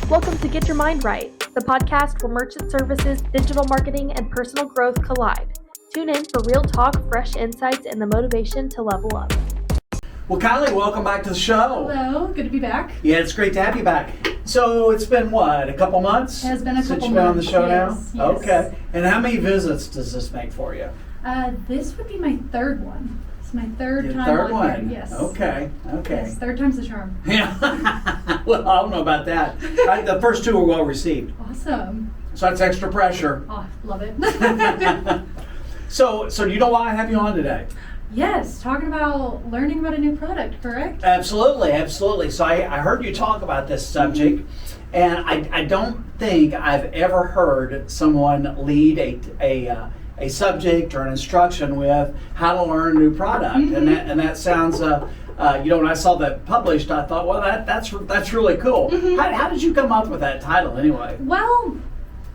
Welcome to Get Your Mind Right, the podcast where merchant services, digital marketing, and personal growth collide. Tune in for real talk, fresh insights, and the motivation to level up. Well, Kylee, welcome back to the show. Hello, good to be back. Yeah, it's great to have you back. So it's been what, a couple months? It has been a couple months. Since you've been on the show yes, now? Yes. Okay. And how many visits does this make for you? This would be my third one. It's my third time Third on one? here. Yes. Okay. Yes, third time's the charm. Yeah. Well, I don't know about that. The first two were well received. Awesome. So that's extra pressure. Oh, love it. So do you know why I have you on today? Yes, talking about learning about a new product, correct? Absolutely. So I heard you talk about this subject, and I don't think I've ever heard someone lead a subject or an instruction with how to learn a new product, and that sounds. When I saw that published, I thought, well, that's really cool. How did you come up with that title anyway? Well,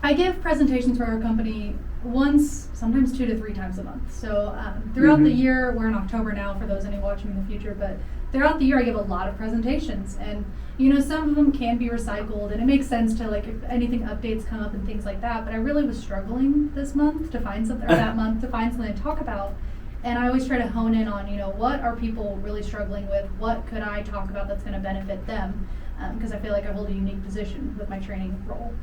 I give presentations for our company once, sometimes 2 to 3 times a month. So throughout the year, we're in October now for those any watching in the future, but throughout the year I give a lot of presentations, and some of them can be recycled, and it makes sense to, like, if anything updates come up and things like that, but I really was struggling this month to find something, or that month to find something to talk about. And I always try to hone in on, what are people really struggling with? What could I talk about that's going to benefit them? Because I feel like I hold a unique position with my training role.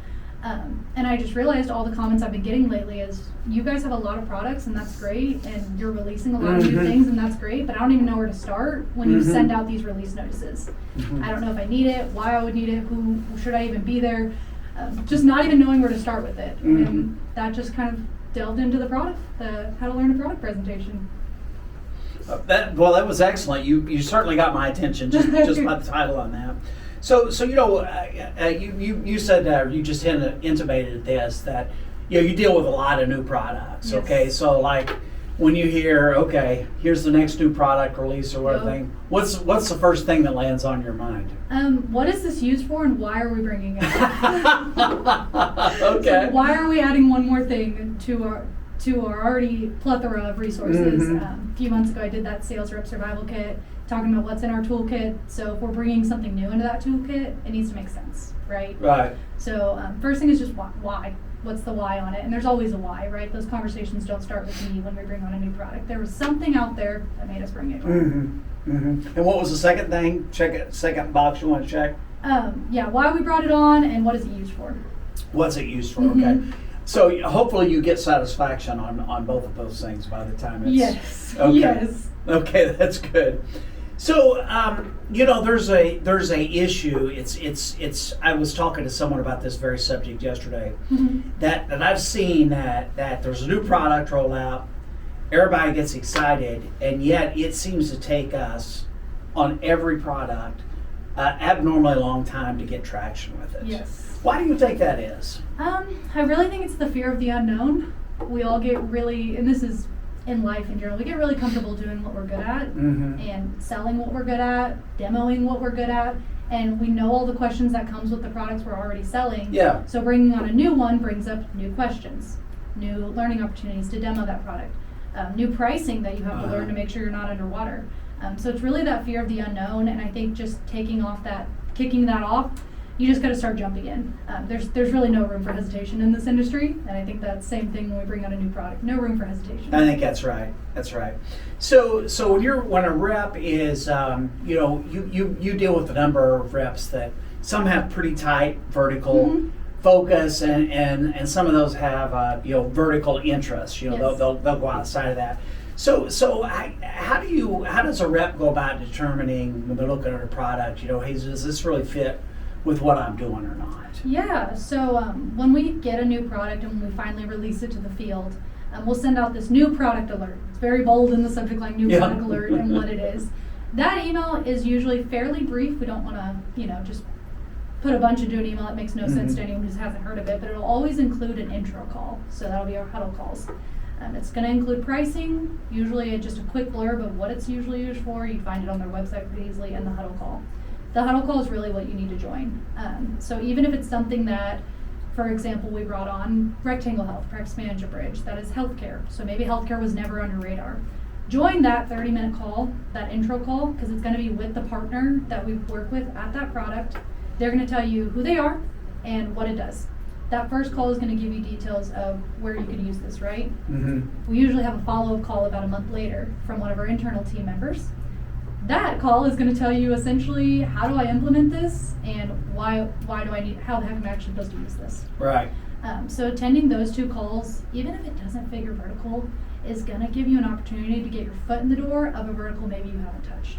And I just realized all the comments I've been getting lately is, you guys have a lot of products and that's great, and you're releasing a lot of new things and that's great, but I don't even know where to start when you send out these release notices. I don't know if I need it, why I would need it, who should I even be there, just not even knowing where to start with it. And that just kind of delved into the product, the how to learn a product presentation. That was excellent. You certainly got my attention just by the title on that. So you said you just intimated this, that you deal with a lot of new products. Yes. Okay, so like when you hear, okay, here's the next new product release or whatever, what's the first thing that lands on your mind? What is this used for, and why are we bringing it up? Okay. So why are we adding one more thing to our already plethora of resources? A few months ago I did that sales rep survival kit, talking about what's in our toolkit. So if we're bringing something new into that toolkit, it needs to make sense, right? Right. So first thing is just why. What's the why on it? And there's always a why, right? Those conversations don't start with me when we bring on a new product. There was something out there that made us bring it. And what was the second thing? Second box you want to check? Why we brought it on and what is it used for? What's it used for? Okay. So hopefully you get satisfaction on both of those things by the time it's... Yes. Okay. Yes. Okay, that's good. So there's a issue. It's. I was talking to someone about this very subject yesterday. That I've seen that there's a new product roll out. Everybody gets excited, and yet it seems to take us on every product abnormally long time to get traction with it. Yes. Why do you think that is? I really think it's the fear of the unknown. We all get really, and this is in life in general, we get really comfortable doing what we're good at and selling what we're good at, demoing what we're good at, and we know all the questions that comes with the products we're already selling. Yeah. So bringing on a new one brings up new questions, new learning opportunities to demo that product, new pricing that you have to learn to make sure you're not underwater. So it's really that fear of the unknown, and I think just kicking that off, you just got to start jumping in. There's really no room for hesitation in this industry, and I think that's the same thing when we bring out a new product. No room for hesitation. I think that's right. That's right. So when a rep is, you deal with a number of reps that some have pretty tight vertical focus, and some of those have vertical interests. Yes. They'll go outside of that. So how does a rep go about determining when they're looking at a product? Hey, does this really fit with what I'm doing or not? Yeah, so when we get a new product and when we finally release it to the field, we'll send out this new product alert. It's very bold in the subject line, new product alert, and what it is. That email is usually fairly brief. We don't want to, just put a bunch into an email that makes no sense to anyone who hasn't heard of it, but it'll always include an intro call. So that'll be our huddle calls. It's going to include pricing, usually just a quick blurb of what it's usually used for. You find it on their website pretty easily, and the huddle call. The huddle call is really what you need to join. So even if it's something that, for example, we brought on Rectangle Health, Practice Manager Bridge, that is healthcare. So maybe healthcare was never on your radar. Join that 30-minute call, that intro call, because it's going to be with the partner that we work with at that product. They're going to tell you who they are, and what it does. That first call is going to give you details of where you can use this, right? We usually have a follow-up call about a month later from one of our internal team members. That call is going to tell you essentially, how do I implement this, and why do I need, how the heck am I actually supposed to use this? Right. So attending those 2 calls, even if it doesn't fit your vertical, is going to give you an opportunity to get your foot in the door of a vertical maybe you haven't touched.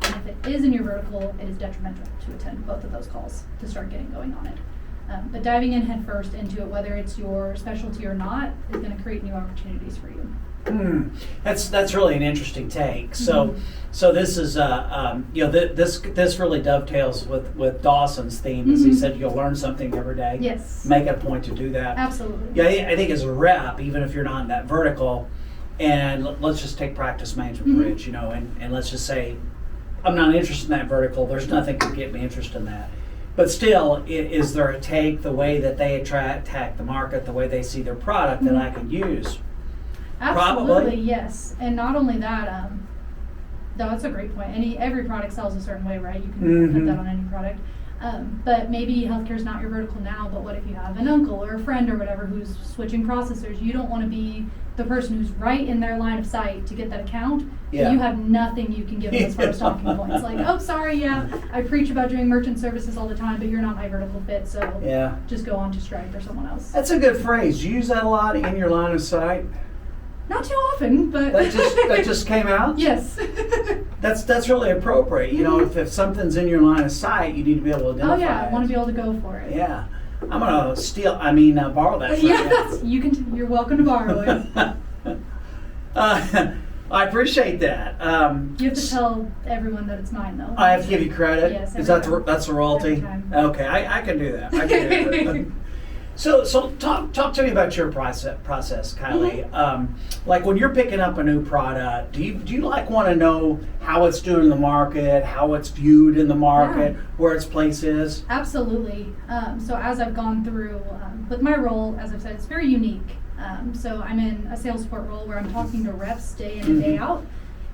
And if it is in your vertical, it is detrimental to attend both of those calls to start getting going on it. But diving in head first into it, whether it's your specialty or not, is going to create new opportunities for you. That's really an interesting take. So this is this really dovetails with Dawson's theme, as he said, you'll learn something every day. Yes. Make it a point to do that. Absolutely. Yeah, I think as a rep, even if you're not in that vertical, and let's just take practice management bridge, and let's just say I'm not interested in that vertical. There's nothing to get me interested in that. But still, is there a take, the way that they attack the market, the way they see their product that I can use? Absolutely, Probably. yes. And not only that, that's a great point. Every product sells a certain way, right? You can put that on any product. But maybe healthcare is not your vertical now, but what if you have an uncle or a friend or whatever who's switching processors? You don't want to be the person who's right in their line of sight to get that account. Yeah. You have nothing you can give them as far as talking points. Like, oh, sorry, I preach about doing merchant services all the time, but you're not my vertical fit, so just go on to Stripe or someone else. That's a good phrase. You use that a lot in your line of sight? Not too often, but that just came out? Yes. That's really appropriate. If something's in your line of sight, you need to be able to identify Oh yeah, I want to it. be able to go for it. Yeah. I'm gonna borrow that from you. You're welcome to borrow it. I appreciate that. You have to tell everyone that it's mine, though. I have to give you credit? Yes. Is that that's the royalty? Every time. Okay, I can do that. I can do that. So talk to me about your process, Kylee. Like when you're picking up a new product, do you want to know how it's doing in the market, how it's viewed in the market, where its place is? Absolutely. So as I've gone through with my role, as I've said, it's very unique. So I'm in a sales support role where I'm talking to reps day in and day out.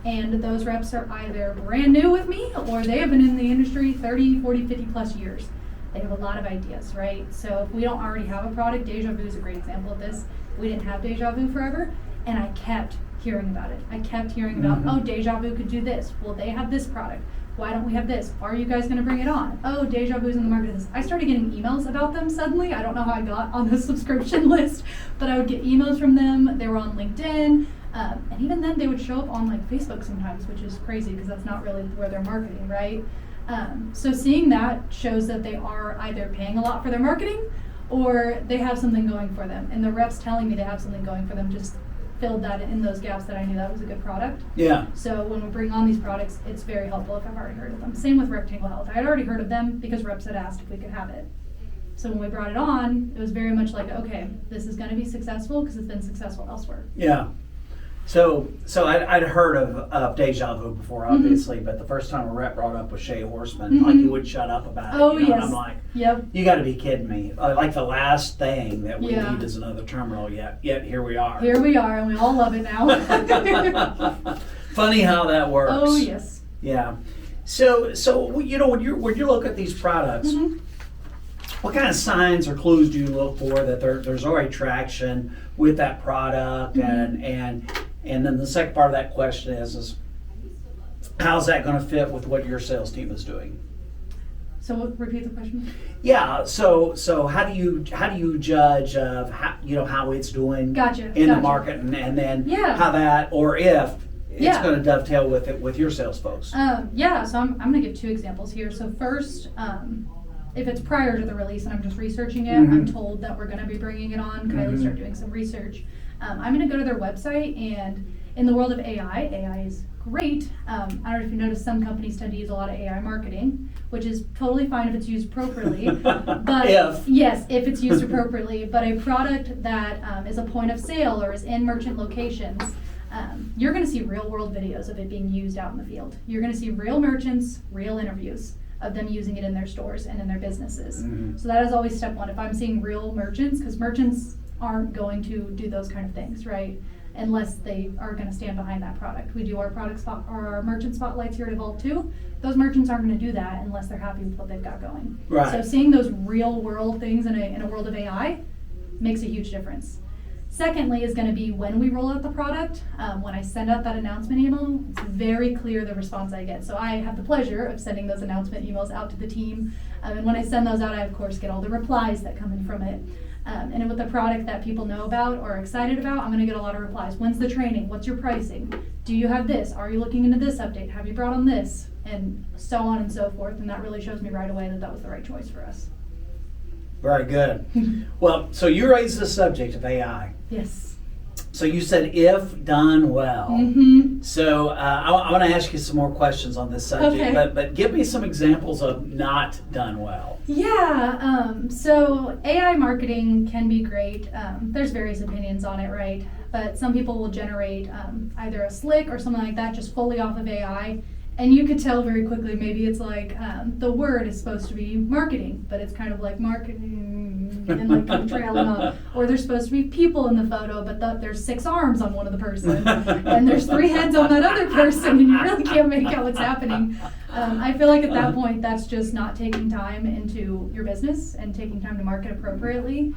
And those reps are either brand new with me or they have been in the industry 30, 40, 50 plus years. They have a lot of ideas, right? So if we don't already have a product, Deja Vu is a great example of this. We didn't have Deja Vu forever, and I kept hearing about it. I kept hearing about, oh, Deja Vu could do this. Well, they have this product. Why don't we have this? Are you guys going to bring it on? Oh, Deja Vu's in the market. I started getting emails about them suddenly. I don't know how I got on the subscription list, but I would get emails from them. They were on LinkedIn. And even then, they would show up on like Facebook sometimes, which is crazy because that's not really where they're marketing, right? So seeing that shows that they are either paying a lot for their marketing or they have something going for them. And the reps telling me they have something going for them just filled that in those gaps that I knew that was a good product. Yeah. So when we bring on these products, it's very helpful if I've already heard of them. Same with Rectangle Health. I had already heard of them because reps had asked if we could have it. So when we brought it on, it was very much like, okay, this is going to be successful because it's been successful elsewhere. Yeah. So I'd heard of Deja Vu before, obviously, but the first time a rep brought up was Shea Horseman, like he would shut up about it. Oh, yes. And I'm like, you got to be kidding me. Like the last thing that we need is another terminal, yet here we are. Here we are, and we all love it now. Funny how that works. Oh, yes. Yeah. So when you look at these products, what kind of signs or clues do you look for that there's already traction with that product? And then the second part of that question is how's that going to fit with what your sales team is doing? So repeat the question. Yeah. So how do you judge of how it's doing in the market, and then how that, or if it's going to dovetail with it with your sales folks? So I'm going to give 2 examples here. So first, if it's prior to the release and I'm just researching it, I'm told that we're going to be bringing it on. Kylie, start doing some research. I'm going to go to their website, and in the world of AI is great. I don't know if you noticed, some companies tend to use a lot of AI marketing, which is totally fine if it's used appropriately. But yes, if it's used appropriately. But a product that is a point of sale or is in merchant locations, you're going to see real world videos of it being used out in the field. You're going to see real merchants, real interviews of them using it in their stores and in their businesses. So that is always step one. If I'm seeing real merchants, because merchants aren't going to do those kind of things, right? unless they are going to stand behind that product. We do our our merchant spotlights here at Evolve too. Those merchants aren't going to do that unless they're happy with what they've got going. Right. So seeing those real world things in a world of AI makes a huge difference. Secondly is going to be when we roll out the product. When I send out that announcement email, it's very clear the response I get. So I have the pleasure of sending those announcement emails out to the team. And when I send those out, I of course get all the replies that come in from it. And with the product that people know about or are excited about, I'm going to get a lot of replies. When's the training? What's your pricing? Do you have this? Are you looking into this update? Have you brought on this? And so on and so forth. And that really shows me right away that that was the right choice for us. Very good. Well, so you raised the subject of AI. Yes. So you said if done well. Mm-hmm. So I want to ask you some more questions on this subject, Okay. but give me some examples of not done well. Yeah, so AI marketing can be great. There's various opinions on it, right? But some people will generate either a slick or something like that just fully off of AI. And you could tell very quickly, maybe it's like the word is supposed to be marketing, but it's kind of like marketing and like kind of trailing off. Or there's supposed to be people in the photo, but there's 6 arms on one of the person, and there's 3 heads on that other person, and you really can't make out what's happening. I feel like at that point, that's just not taking time into your business and taking time to market appropriately.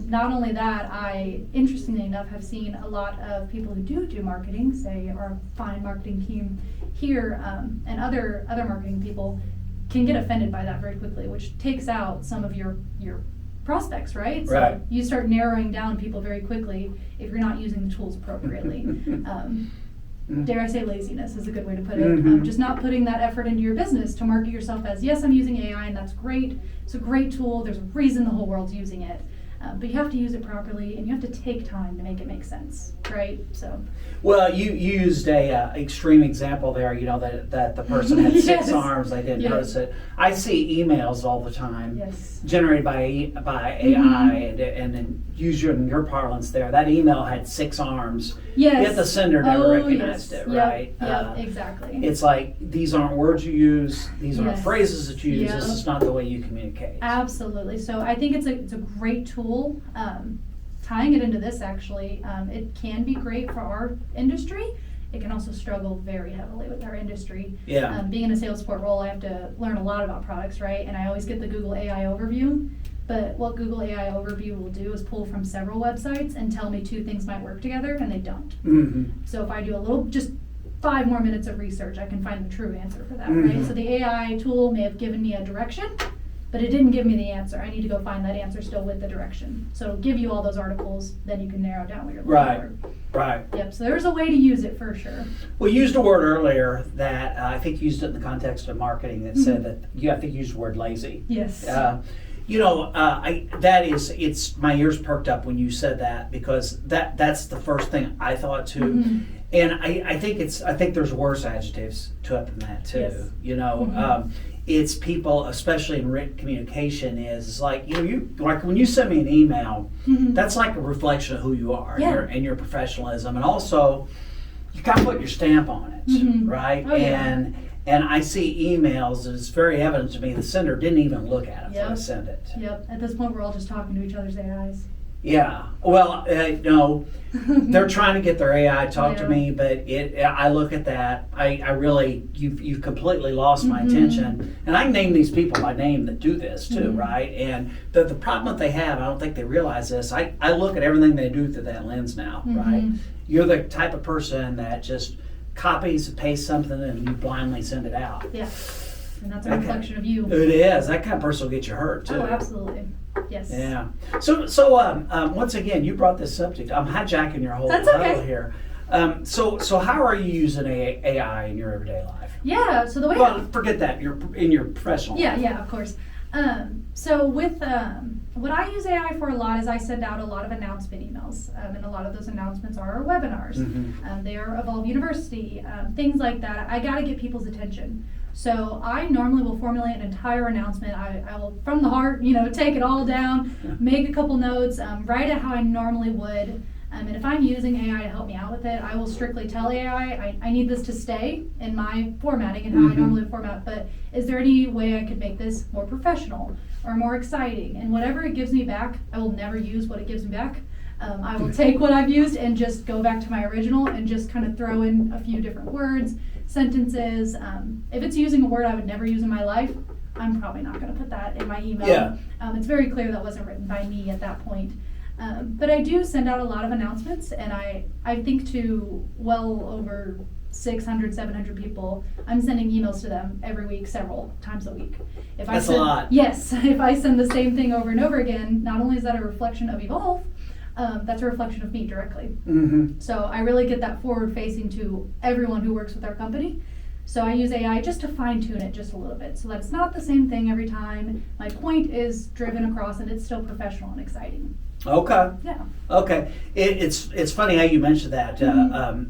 Not only that, I, interestingly enough, have seen a lot of people who do marketing, say our fine marketing team here, and other marketing people can get offended by that very quickly, which takes out some of your prospects, right? So Right. you start narrowing down people very quickly if you're not using the tools appropriately. Dare I say laziness is a good way to put it. Mm-hmm. Just not putting that effort into your business to market yourself as, yes, I'm using AI and that's great. It's a great tool. There's a reason the whole world's using it. But you have to use it properly and you have to take time to make it make sense, right? So. Well, you used a extreme example there, that the person had 6 Yes. arms, they didn't Yes. notice it. I see emails all the time Yes. generated by AI, and then use your parlance there. That email had 6 arms, Yes. yet the sender never Oh, recognized yes. it, Yep. right? Yep, exactly. It's like, these aren't words you use, these aren't Yes. phrases that you use, this Yep. is not the way you communicate. Absolutely. So I think it's a great tool. Tying it into this, actually, it can be great for our industry. It can also struggle very heavily with our industry. Yeah. Being in a sales support role, I have to learn a lot about products, right? And I always get the Google AI overview. But what Google AI overview will do is pull from several websites and tell me 2 things might work together, and they don't. Mm-hmm. So if I do just 5 more minutes of research, I can find the true answer for that, Mhm. right? So the AI tool may have given me a direction, but it didn't give me the answer. I need to go find that answer still with the direction. So it'll give you all those articles, then you can narrow down what you're looking Right. for. Right. Yep, so there's a way to use it for sure. We used a word earlier that I think you used it in the context of marketing that said that, I think you used the word lazy. Yes. It's my ears perked up when you said that, because that's the first thing I thought too. Mhm. And I think there's worse adjectives to it than that too. Yes. It's people, especially in written communication, is like, you like when you send me an email, Mhm. that's like a reflection of who you are Yeah. and your professionalism, and also you got to put your stamp on it, Mhm. right? Oh, yeah. And I see emails, and it's very evident to me the sender didn't even look at it before I Yep. send it. Yep, at this point we're all just talking to each other's AIs. Yeah. Well, no, they're trying to get their AI to talk to Yeah. me, but I look at that. I really, you've completely lost my Mhm. attention. And I can name these people by name that do this too, Mhm. right? And the problem that they have, I don't think they realize this. I look at everything they do through that lens now, right? Mhm. You're the type of person that just copies and pastes something and you blindly send it out. Yeah, and that's a Okay. reflection of you. It is. That kind of person will get you hurt too. Oh, absolutely. Yes. Yeah. So once again, you brought this subject. I'm hijacking your whole That's okay. title here. So how are you using AI in your everyday life? Yeah, so the way Well, forget that. You're in your professional. Yeah, of course. So with what I use AI for a lot is I send out a lot of announcement emails, and a lot of those announcements are our webinars. Mhm. They are Evolve University, things like that. I got to get people's attention. So I normally will formulate an entire announcement. I will, from the heart, take it all down, make a couple notes, write it how I normally would. And if I'm using AI to help me out with it, I will strictly tell AI, I need this to stay in my formatting and how I Mhm. normally format, but is there any way I could make this more professional or more exciting? And whatever it gives me back, I will never use what it gives me back. I will take what I've used and just go back to my original and just kind of throw in a few different words, sentences. If it's using a word I would never use in my life, I'm probably not going to put that in my email. Yeah. It's very clear that wasn't written by me at that point. But I do send out a lot of announcements, and I think to well over 600, 700 people. I'm sending emails to them every week, several times a week. That's a lot. Yes. If I send the same thing over and over again, not only is that a reflection of Evolve, that's a reflection of me directly. Mm-hmm. So I really get that forward facing to everyone who works with our company. So I use AI just to fine tune it just a little bit. So that's not the same thing every time. My point is driven across and it's still professional and exciting. Okay. Yeah. Okay. It's funny how you mentioned that.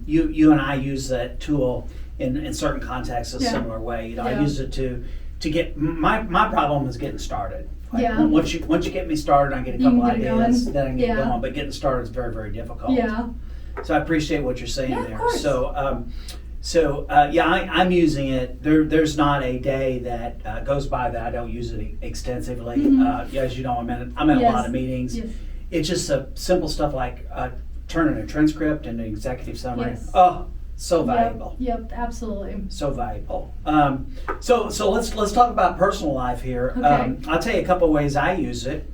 You and I use that tool in certain contexts a similar way. I use it to get my problem is getting started. Once you get me started, I get a couple ideas, then I can get going. But getting started is very, very difficult. Yeah. So I appreciate what you're saying there. Of course. I'm using it. There's not a day that goes by that I don't use it extensively. As you know, I'm in a lot of meetings. Yes. It's just simple stuff like turning a transcript into an executive summary. Yes. Oh, so valuable. Yep, absolutely. So valuable. So let's talk about personal life here. Okay. I'll tell you a couple of ways I use it.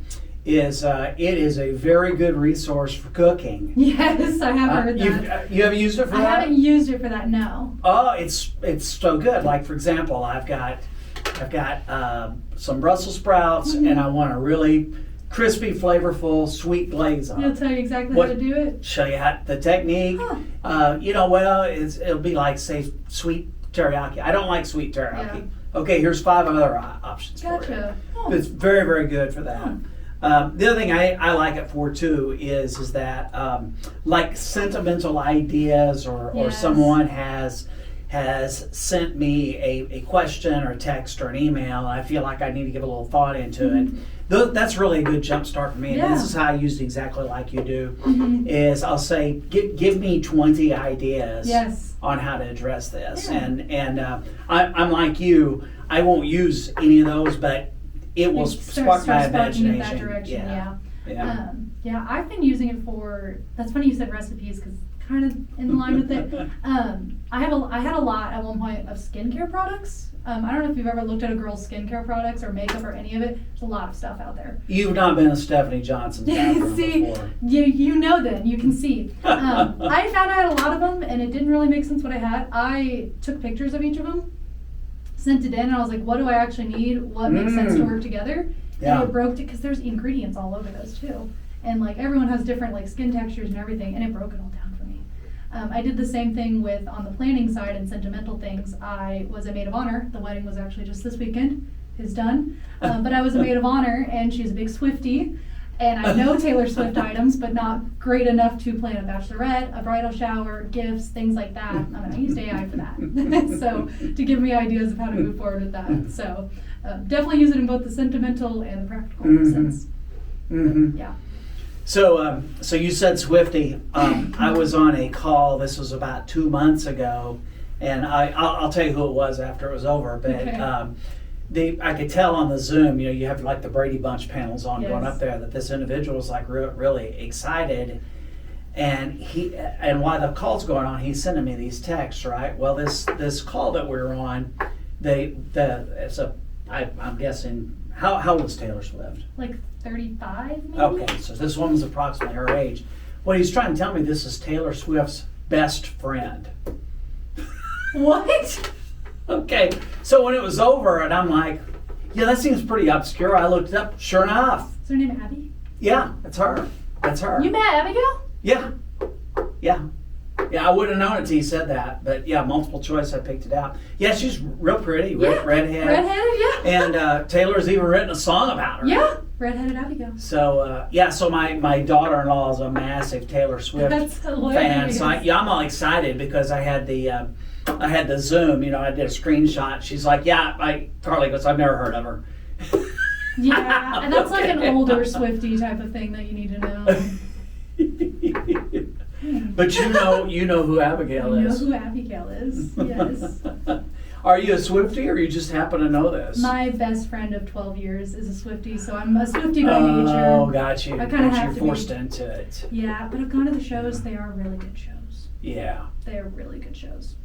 It is a very good resource for cooking. Yes, I have heard that. You haven't used it for that? I haven't used it for that, no. Oh, it's so good. Like for example, I've got some Brussels sprouts, and I want a really crispy, flavorful, sweet glaze on. It'll tell you exactly how to do it. Show you the technique. It'll be like say sweet teriyaki. I don't like sweet teriyaki. Yeah. Okay, here's 5 other options for Gotcha. it. It's very, very good for that. The other thing I like it for too is that like sentimental ideas or someone has sent me a question or a text or an email, and I feel like I need to give a little thought into it. That's really a good jump start for me. And this is how I use it exactly like you do. Is I'll say, give me 20 ideas on how to address this. And I'm like you, I won't use any of those, but it will spark my imagination. In that direction, yeah, I've been using it for, that's funny you said recipes because kind of in line with it. I had a lot at one point of skincare products. I don't know if you've ever looked at a girl's skincare products or makeup or any of it. There's a lot of stuff out there. You've not been to Stephanie Johnson's bathroom before. You know then, you can see. I found I had a lot of them and it didn't really make sense what I had. I took pictures of each of them, sent it in, and I was like, what do I actually need? What makes sense to work together? And it broke it because there's ingredients all over those too. And like everyone has different like skin textures and everything, and it broke it all down for me. I did the same thing with on the planning side and sentimental things. I was a maid of honor. The wedding was actually just this weekend. It's done. But I was a maid of honor, and she's a big Swiftie. And I know Taylor Swift items, but not great enough to plan a bachelorette, a bridal shower, gifts, things like that. I used AI for that. So to give me ideas of how to move forward with that. So definitely use it in both the sentimental and the practical sense. Yeah. So you said Swiftie. I was on a call. This was about 2 months ago, and I'll tell you who it was after it was over. But I could tell on the Zoom. You have like the Brady Bunch panels on going up there. That this individual was like really excited, and while the call's going on, he's sending me these texts. Right. Well, this call that we were on, I'm guessing. How old is Taylor Swift? Like 35, maybe? Okay, so this woman's approximately her age. Well, he's trying to tell me this is Taylor Swift's best friend. What? Okay, so when it was over, and I'm like, yeah, that seems pretty obscure. I looked it up, sure enough. Is her name Abby? Yeah, that's her. That's her. You met Abigail? Yeah. Yeah, I would have known it till you said that. But yeah, multiple choice, I picked it out. Yeah, she's real pretty, redhead. Redheaded, yeah. And Taylor's even written a song about her. Yeah, redheaded Abigail. So so my daughter-in-law is a massive Taylor Swift fan. So I'm all excited because I had the Zoom. I did a screenshot. She's like, Carly goes, I've never heard of her. Yeah, and that's like an older Swiftie type of thing that you need to know. But you know who Abigail is. You know who Abigail is, yes. Are you a Swiftie, or you just happen to know this? My best friend of 12 years is a Swiftie, so I'm a Swiftie by nature. Oh, got you. I kind of have You're to forced be. into it. Yeah, but I've gone to the shows. They are really good shows. Yeah. They are really good shows.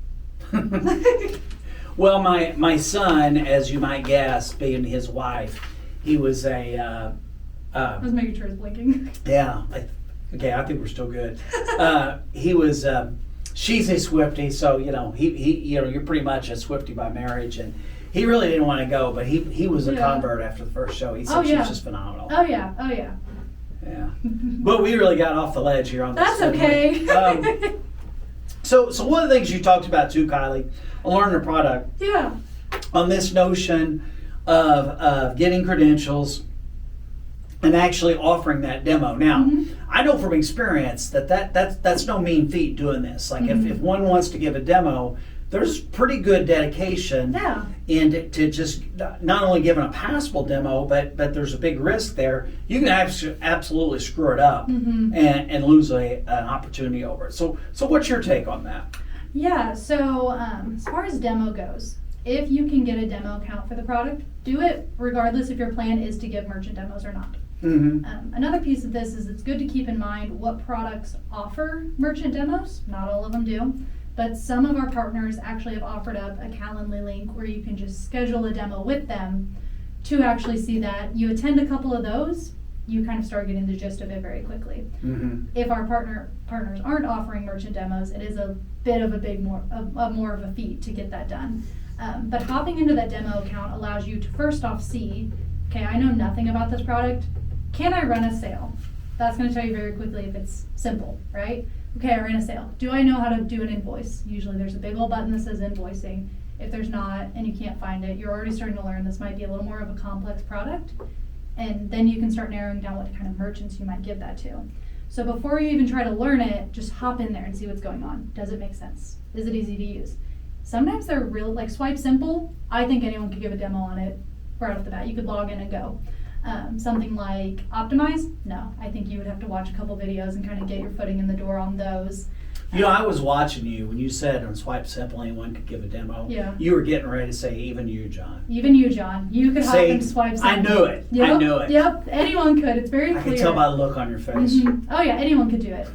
Well, my son, as you might guess, being his wife, he was a. I was making sure it's blinking. Yeah. Okay, I think we're still good. He was. She's a Swiftie, so you're pretty much a Swiftie by marriage, and he really didn't want to go, but he was a convert after the first show. He said she was just phenomenal. Oh yeah. Yeah. But we really got off the ledge here on this. That's okay. So one of the things you talked about too, Kylee, on learning a product. Yeah. On this notion of getting credentials and actually offering that demo. Now, I know from experience that's no mean feat doing this. Like if one wants to give a demo, there's pretty good dedication in to just not only giving a passable demo, but there's a big risk there. You can absolutely screw it up and lose an opportunity over it. So what's your take on that? Yeah, so as far as demo goes, if you can get a demo account for the product, do it regardless if your plan is to give merchant demos or not. Another piece of this is it's good to keep in mind what products offer merchant demos. Not all of them do, but some of our partners actually have offered up a Calendly link where you can just schedule a demo with them to actually see that. You attend a couple of those, you kind of start getting the gist of it very quickly. If our partners aren't offering merchant demos, it is a bit of more of a feat to get that done. But hopping into that demo account allows you to first off see, okay, I know nothing about this product. Can I run a sale? That's going to tell you very quickly if it's simple, right? Okay, I ran a sale. Do I know how to do an invoice? Usually there's a big old button that says invoicing. If there's not and you can't find it, you're already starting to learn this might be a little more of a complex product. And then you can start narrowing down what kind of merchants you might give that to. So before you even try to learn it, just hop in there and see what's going on. Does it make sense? Is it easy to use? Sometimes they're real, like Swipe Simple. I think anyone could give a demo on it right off the bat. You could log in and go. Something like Optimize, no. I think you would have to watch a couple videos and kind of get your footing in the door on those. I was watching you when you said on Swipe Simple anyone could give a demo. Yeah. You were getting ready to say even you, John. Even you, John. You could hop into Swipe Simple. I knew it. Yep. I knew it. Yep. Anyone could. It's very clear. I can tell by the look on your face. Oh yeah, anyone could do it.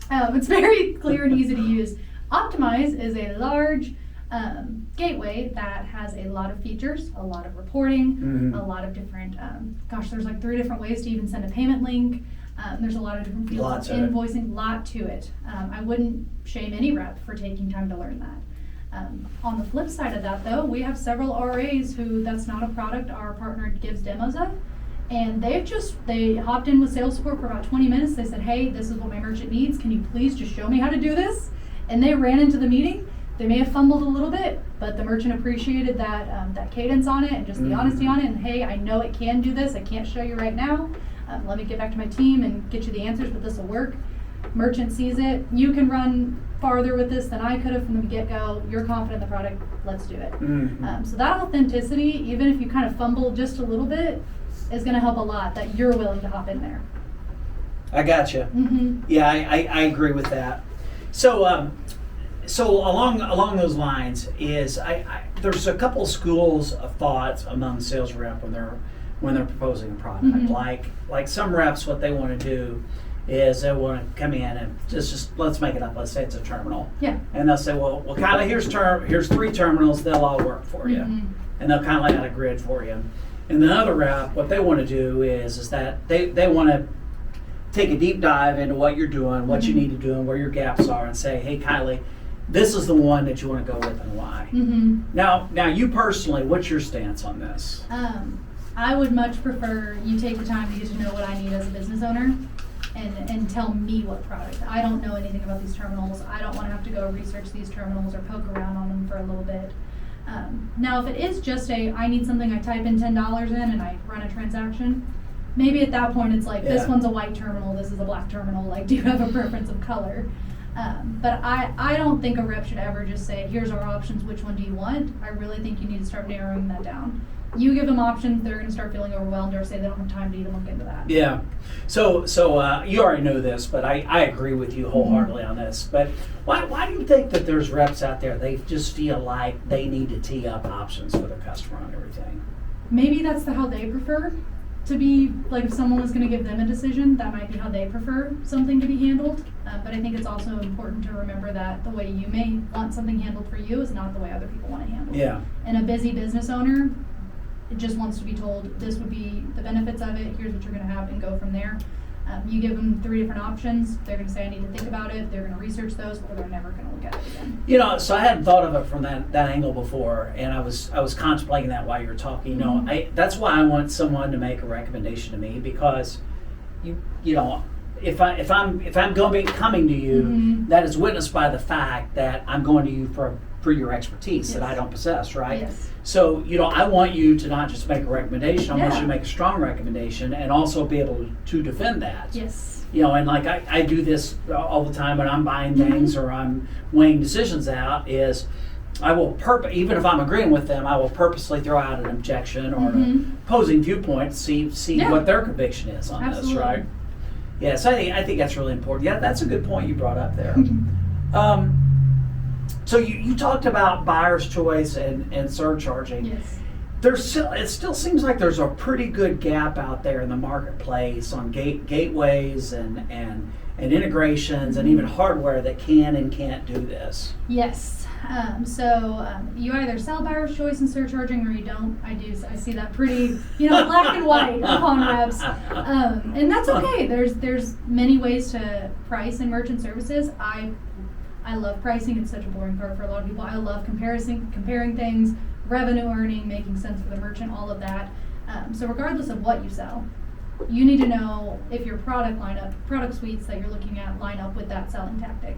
It's very clear and easy to use. Optimize is a large gateway that has a lot of features, a lot of reporting, a lot of different, there's like 3 different ways to even send a payment link. There's a lot of different fields of invoicing, lot to it. I wouldn't shame any rep for taking time to learn that. On the flip side of that though, we have several RAs who that's not a product our partner gives demos of. And they hopped in with sales support for about 20 minutes. They said, hey, this is what my merchant needs. Can you please just show me how to do this? And they ran into the meeting. They may have fumbled a little bit, but the merchant appreciated that cadence on it and just the honesty on it. And hey, I know it can do this. I can't show you right now. Let me get back to my team and get you the answers, but this will work. Merchant sees it. You can run farther with this than I could have from the get-go. You're confident in the product. Let's do it. So that authenticity, even if you kind of fumble just a little bit, is going to help a lot that you're willing to hop in there. I gotcha. Yeah, I agree with that. So along those lines is there's a couple schools of thoughts among sales rep when they're proposing a product. Like some reps, what they want to do is they want to come in and just let's make it up. Let's say it's a terminal. Yeah. And they'll say, well, kind of here's 3 terminals. They'll all work for you, and they'll kind of lay out a grid for you. And the other rep, what they want to do is that they want to take a deep dive into what you're doing, what you need to do, and where your gaps are, and say, hey, Kylee, this is the one that you want to go with and why. Now you personally, what's your stance on this? I would much prefer you take the time to get to know what I need as a business owner and tell me what product. I don't know anything about these terminals. I don't want to have to go research these terminals or poke around on them for a little bit. Now, if it is just I need something, I type in $10 in and I run a transaction, maybe at that point it's like, this one's a white terminal, this is a black terminal, like, do you have a preference of color? But I don't think a rep should ever just say, here's our options, which one do you want? I really think you need to start narrowing that down. You give them options, they're going to start feeling overwhelmed or say they don't have time to even look into that. Yeah. So you already know this, but I agree with you wholeheartedly on this. But why do you think that there's reps out there, they just feel like they need to tee up options for their customer on everything? Maybe that's how they prefer to be, like if someone was going to give them a decision, that might be how they prefer something to be handled. But I think it's also important to remember that the way you may want something handled for you is not the way other people want to handle it. Yeah. And a busy business owner just wants to be told this would be the benefits of it, here's what you're going to have, and go from there. You give them 3 different options, they're going to say I need to think about it, they're going to research those, or they're never going to look at it again. You know, so I hadn't thought of it from that angle before, and I was contemplating that while you were talking. You know, that's why I want someone to make a recommendation to me, because you know, if I'm going to be coming to you, that is witnessed by the fact that I'm going to you for your expertise that I don't possess, right? Yes. So, you know, I want you to not just make a recommendation, I want you to make a strong recommendation and also be able to defend that. Yes. You know, and like I do this all the time when I'm buying things or I'm weighing decisions out, is I will even if I'm agreeing with them, I will purposely throw out an objection or an opposing viewpoint to see what their conviction is on this, right? Yes, I think that's really important. Yeah, that's a good point you brought up there. So you talked about buyer's choice and surcharging. Yes. It still seems like there's a pretty good gap out there in the marketplace on gateways and integrations and even hardware that can and can't do this. Yes. You either sell buyer's choice and surcharging or you don't. I see that pretty, black and white upon reps. And that's okay. There's many ways to price in merchant services. I love pricing. It's such a boring part for a lot of people. I love comparing things, revenue earning, making sense for the merchant, all of that. So regardless of what you sell, you need to know if your product suites that you're looking at line up with that selling tactic.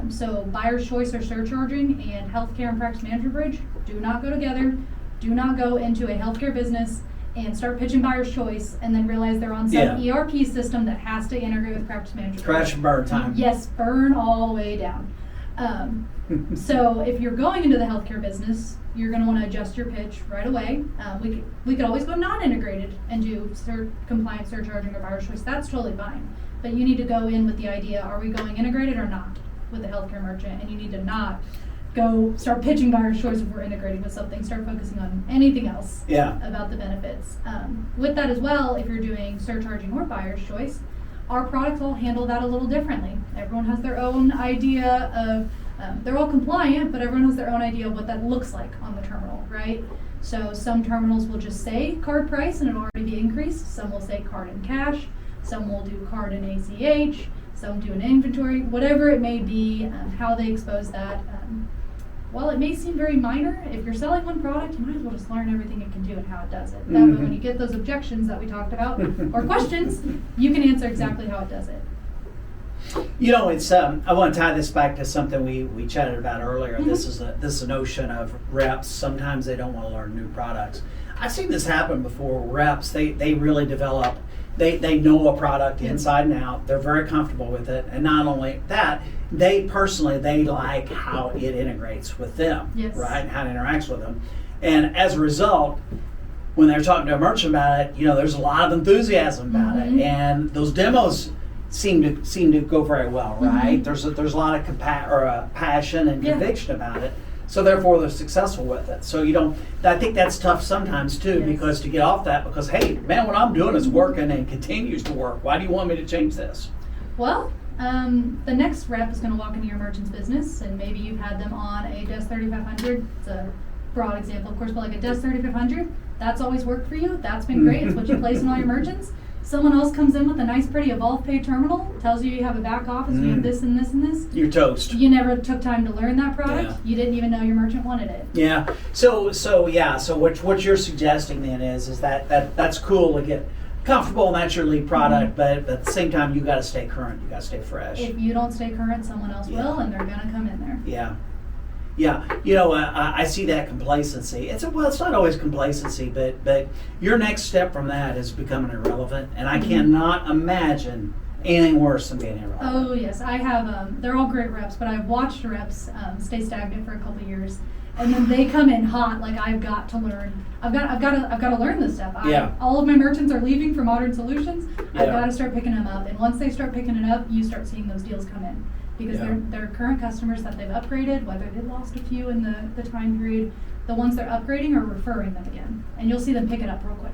So buyer's choice or surcharging and healthcare and practice management bridge do not go together. Do not go into a healthcare business and start pitching buyer's choice and then realize they're on some ERP system that has to integrate with practice management. Crash and burn time. Yes, burn all the way down. So if you're going into the healthcare business, you're going to want to adjust your pitch right away. We could always go non-integrated and do compliance surcharging or buyer's choice. That's totally fine. But you need to go in with the idea, are we going integrated or not with the healthcare merchant? And you need to not go start pitching buyer's choice if we're integrating with something. Start focusing on anything else about the benefits. With that as well, if you're doing surcharging or buyer's choice, our products all handle that a little differently. Everyone has their own idea of, they're all compliant, but everyone has their own idea of what that looks like on the terminal, right? So some terminals will just say card price and it'll already be increased. Some will say card and cash. Some will do card and ACH. Some do an inventory, whatever it may be, how they expose that. While it may seem very minor, if you're selling one product, you might as well just learn everything it can do and how it does it. That way when you get those objections that we talked about, or questions, you can answer exactly how it does it. You know, it's I want to tie this back to something we chatted about earlier. This is a notion of reps. Sometimes they don't want to learn new products. I've seen this happen before. Reps, they really develop. They know a product inside and out. They're very comfortable with it, and not only that, they like how it integrates with them, right? And how it interacts with them. And as a result, when they're talking to a merchant about it, there's a lot of enthusiasm about it, and those demos seem to go very well, right? There's a lot of passion and conviction about it. So therefore, they're successful with it. So I think that's tough sometimes too, because to get off that, because hey, man, what I'm doing is working and continues to work. Why do you want me to change this? Well, the next rep is going to walk into your merchant's business, and maybe you've had them on a DES 3500. It's a broad example, of course, but like a DES 3500, that's always worked for you. That's been great. It's what you place in all your merchants. Someone else comes in with a nice, pretty Evolve Pay terminal, tells you have a back office, you have this and this and this. You're toast. You never took time to learn that product. Yeah. You didn't even know your merchant wanted it. Yeah. So what you're suggesting then is that's cool to get comfortable and that's your lead product, but at the same time you got to stay current. You got to stay fresh. If you don't stay current, someone else will, and they're gonna come in there. Yeah. Yeah, I see that complacency. It's not always complacency, but your next step from that is becoming irrelevant, and I cannot imagine anything worse than being irrelevant. Oh yes, I have. They're all great reps, but I've watched reps stay stagnant for a couple of years, and then they come in hot, like I've got to learn. I've got to learn this stuff. Yeah. All of my merchants are leaving for Modern Solutions. Yeah. I've got to start picking them up, and once they start picking it up, you start seeing those deals come in because they're current customers that they've upgraded, whether they lost a few in the time period. The ones they're upgrading are referring them again, and you'll see them pick it up real quick.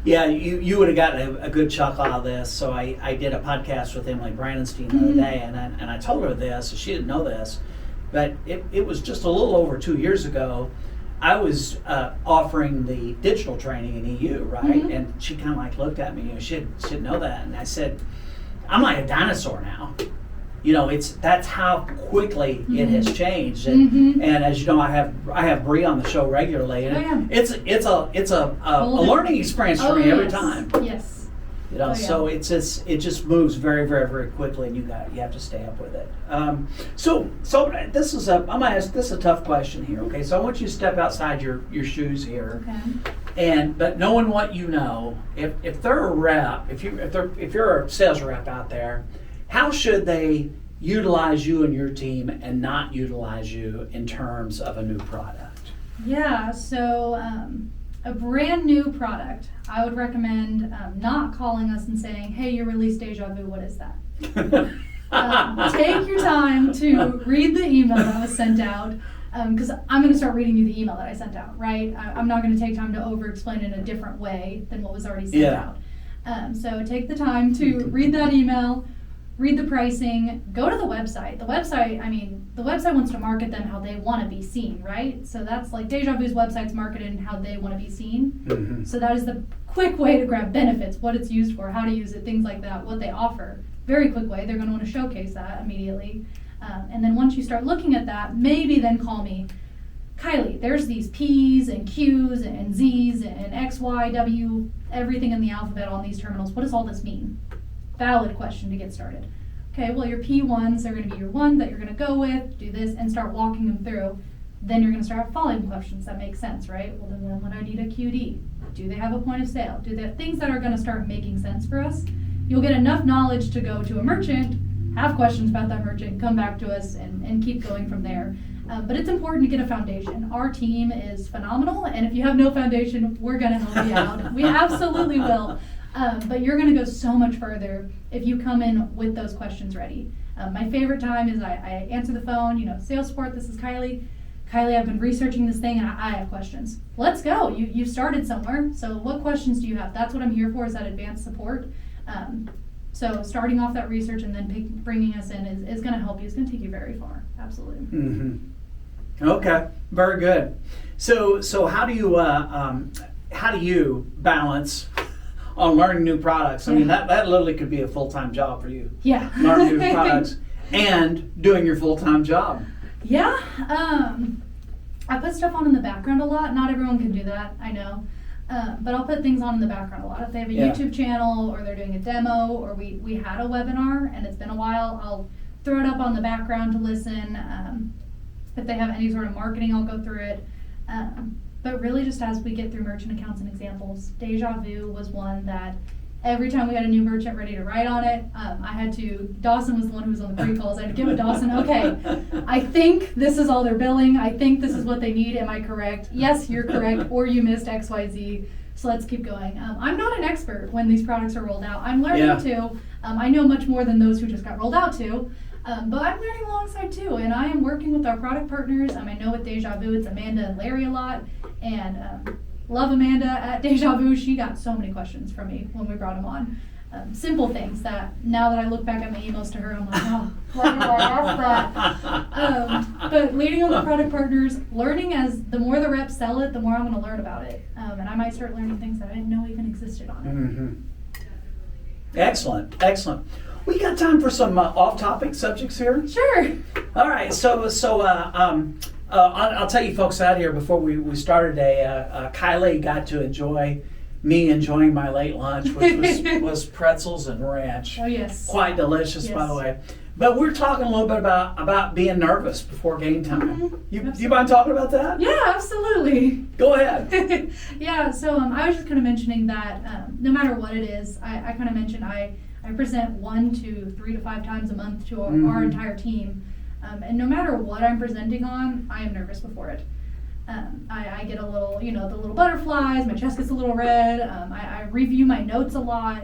Yeah, you would have gotten a good chuckle out of this. So I did a podcast with Emily Brandenstein the other day, and I told her this, and she didn't know this, but it was just a little over 2 years ago. I was offering the digital training in EU, right? Mm-hmm. And she kind of like looked at me, she didn't know that, and I said, I'm like a dinosaur now. That's how quickly it has changed, and as you know, I have Bree on the show regularly, and it's a learning experience for me every time. Yes. So it just moves very, very, very quickly, and you have to stay up with it. So this is I'm gonna ask this a tough question here. Okay, so I want you to step outside your shoes here, but knowing what you know, if they're a rep, if you're a sales rep out there, how should they utilize you and your team and not utilize you in terms of a new product? Yeah, so a brand new product, I would recommend not calling us and saying, hey, you released Deja Vu, what is that? Take your time to read the email that was sent out, because I'm going to start reading you the email that I sent out, right? I'm not going to take time to over-explain it in a different way than what was already sent out. So take the time to read that email, read the pricing, go to the website. The website wants to market them how they want to be seen, right? So that's like Deja Vu's website's marketed how they want to be seen. Mm-hmm. So that is the quick way to grab benefits, what it's used for, how to use it, things like that, what they offer. Very quick way. They're going to want to showcase that immediately. And then once you start looking at that, maybe then call me, Kylee, there's these P's and Q's and Z's and X, Y, W, everything in the alphabet on these terminals. What does all this mean? Valid question to get started. Okay, well, your P1s are going to be your ones that you're going to go with, do this, and start walking them through. Then you're going to start following questions. That makes sense, right? Well, then when would I need a QD? Do they have a point of sale? Do they have things that are going to start making sense for us? You'll get enough knowledge to go to a merchant, have questions about that merchant, come back to us, and keep going from there. But it's important to get a foundation. Our team is phenomenal, and if you have no foundation, we're going to help you out. We absolutely will. But you're going to go so much further if you come in with those questions ready. My favorite time is I answer the phone, sales support, this is Kylee. Kylee, I've been researching this thing and I have questions. Let's go. You started somewhere. So what questions do you have? That's what I'm here for, is that advanced support. So starting off that research and then bringing us in is going to help you. It's going to take you very far. Absolutely. Mm-hmm. Okay. Very good. So how do you balance on learning new products? I mean, that literally could be a full-time job for you. Yeah. Learning new products and doing your full-time job. Yeah. I put stuff on in the background a lot. Not everyone can do that, I know. But I'll put things on in the background a lot. If they have a YouTube channel or they're doing a demo or we had a webinar and it's been a while, I'll throw it up on the background to listen. If they have any sort of marketing, I'll go through it. But really just as we get through merchant accounts and examples, Deja Vu was one that every time we had a new merchant ready to write on it, Dawson was the one who was on the pre-calls. I had to give it Dawson, okay, I think this is all they're billing. I think this is what they need. Am I correct? Yes, you're correct. Or you missed X, Y, Z. So let's keep going. I'm not an expert when these products are rolled out. I'm learning too. I know much more than those who just got rolled out too. But I'm learning alongside too. And I am working with our product partners. I know with Deja Vu, it's Amanda and Larry a lot. And love Amanda at Deja Vu. She got so many questions from me when we brought them on. Simple things that now that I look back at my emails to her, I'm like, oh, why did I ask that? But leading on the product partners, learning as the more the reps sell it, the more I'm going to learn about it. And I might start learning things that I didn't know even existed on it. Mm-hmm. Excellent. We got time for some off-topic subjects here? Sure. All right, I'll tell you folks out here before we started today, Kylee got to enjoying my late lunch, which was pretzels and ranch. Oh, yes. Quite delicious, by the way. But we're talking a little bit about being nervous before game time. Mm-hmm. Do you mind talking about that? Yeah, absolutely. Go ahead. Yeah, so I was just kind of mentioning that no matter what it is, I kind of mentioned I present 1 to 3 to 5 times a month to our entire team. And no matter what I'm presenting on, I am nervous before it. I get a little, the little butterflies, my chest gets a little red, I review my notes a lot,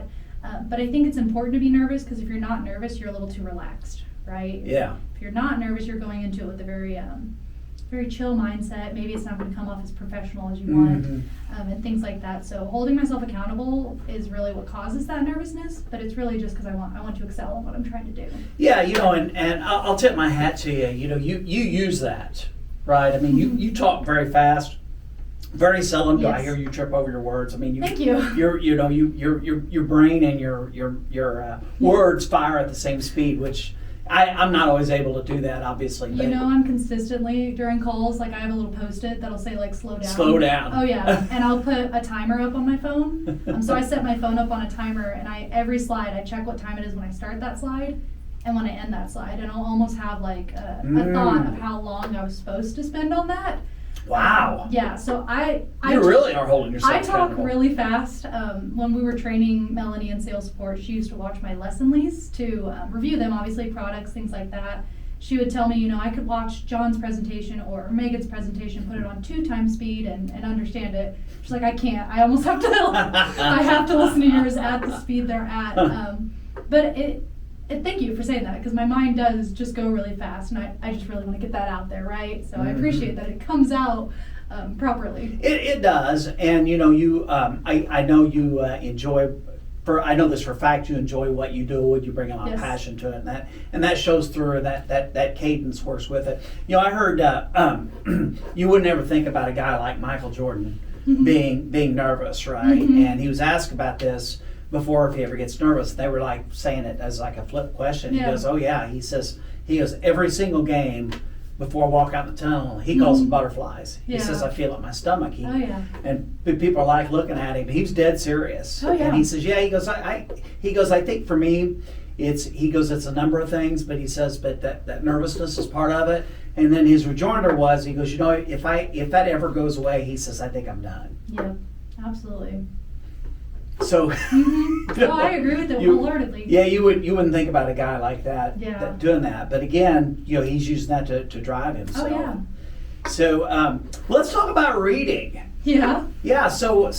but I think it's important to be nervous because if you're not nervous, you're a little too relaxed, right? Yeah. If you're not nervous, you're going into it with a very chill mindset. Maybe it's not going to come off as professional as you want, and things like that. So holding myself accountable is really what causes that nervousness, but it's really just because I want to excel in what I'm trying to do. Yeah, and I'll tip my hat to you. You use that, right? I mean, you talk very fast. Very seldom do I hear you trip over your words. I mean, Thank you. Your brain and your words fire at the same speed, which I'm not always able to do that, obviously. I'm consistently during calls, like I have a little Post-it that'll say like slow down. Slow down. Oh yeah, and I'll put a timer up on my phone. So I set my phone up on a timer, and every slide I check what time it is when I start that slide and when I end that slide, and I'll almost have like a thought of how long I was supposed to spend on that. Wow. Yeah, so you really are holding yourself I talk accountable. really fast. When we were training Melanie in sales support, she used to watch my lesson leads to review them, obviously products, things like that. She would tell me, I could watch John's presentation or Megan's presentation, put it on 2 times speed and understand it. She's like, I can't. I almost have to. I have to listen to yours at the speed they're at. But thank you for saying that, because my mind does just go really fast, and I just really want to get that out there, right? So I appreciate that it comes out properly. It does, and I know you enjoy. I know this for a fact. You enjoy what you do, and you bring a lot of passion to it, and that shows through. That cadence works with it. I heard you wouldn't ever think about a guy like Michael Jordan being nervous, right? And he was asked about this before, if he ever gets nervous. They were like saying it as like a flip question. He goes, oh yeah. He goes, every single game before I walk out the tunnel, he calls them butterflies. He says, I feel it in my stomach. And people are like looking at him. He was dead serious. And he says, he goes, I think for me, it's a number of things, but he says, but that nervousness is part of it. And then his rejoinder was, he goes, if that ever goes away, he says, I think I'm done. Yeah, absolutely. So, I agree with it wholeheartedly. Yeah, you wouldn't think about a guy like that, doing that. But again, he's using that to drive himself. Oh yeah. So let's talk about reading. Yeah. Yeah. So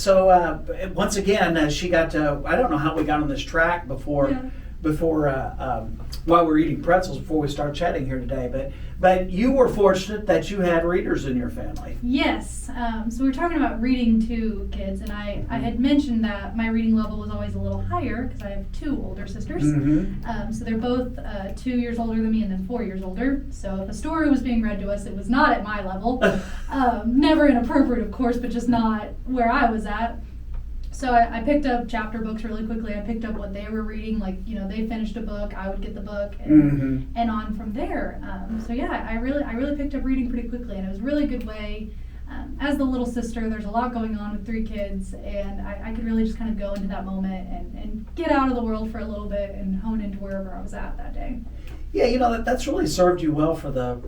once again, she got to. I don't know how we got on this track before while we're eating pretzels before we start chatting here today, but you were fortunate that you had readers in your family. Yes. So we were talking about reading to kids, and I had mentioned that my reading level was always a little higher because I have 2 older sisters. So they're both 2 years older than me and then 4 years older. So if a story was being read to us, it was not at my level. Never inappropriate, of course, but just not where I was at. So I picked up chapter books really quickly. I picked up what they were reading. Like, they finished a book, I would get the book, and on from there. So yeah, I really picked up reading pretty quickly, and it was a really good way. As the little sister, there's a lot going on with 3 kids, and I could really just kind of go into that moment and get out of the world for a little bit and hone into wherever I was at that day. Yeah, that's really served you well for the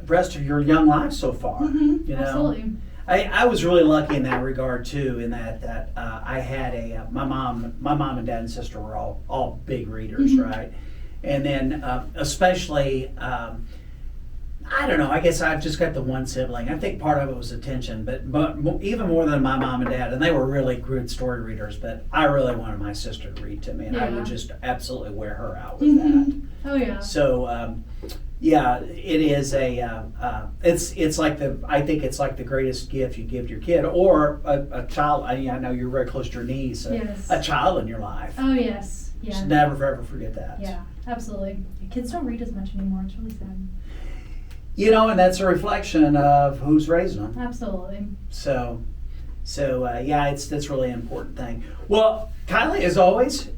rest of your young life so far. Absolutely. I was really lucky in that regard too, in that I had my mom and dad and sister were all big readers, right? And then especially, I don't know, I guess I've just got the one sibling. I think part of it was attention, but even more than my mom and dad, and they were really good story readers, but I really wanted my sister to read to me, and I would just absolutely wear her out with that. Oh yeah. So yeah, it is it's like I think it's like the greatest gift you give to your kid or a child. I know you're very close to your niece, a child in your life. Oh yes, yeah. Just never ever forget that. Yeah, absolutely. Kids don't read as much anymore. It's really sad. And that's a reflection of who's raising them. Absolutely. So yeah, that's really an important thing. Well, Kylee, as always,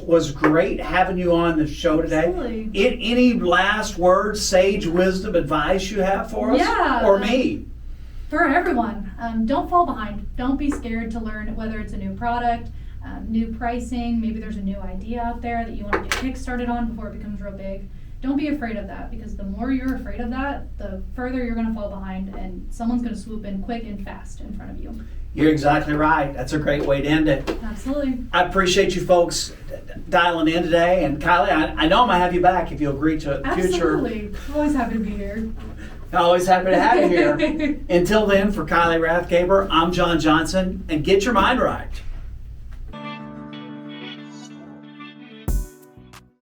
was great having you on the show today. Absolutely. Any last words, sage wisdom, advice you have for us? Yeah. Or me? For everyone, don't fall behind. Don't be scared to learn, whether it's a new product, new pricing, maybe there's a new idea out there that you want to get kick-started on before it becomes real big. Don't be afraid of that, because the more you're afraid of that, the further you're going to fall behind, and someone's going to swoop in quick and fast in front of you. You're exactly right. That's a great way to end it. Absolutely. I appreciate you folks dialing in today. And Kylee, I know I'm going to have you back if you agree to a future. Absolutely. Always happy to be here. Always happy to have you here. Until then, for Kylee Rathgeber, I'm John Johnson, and get your mind right.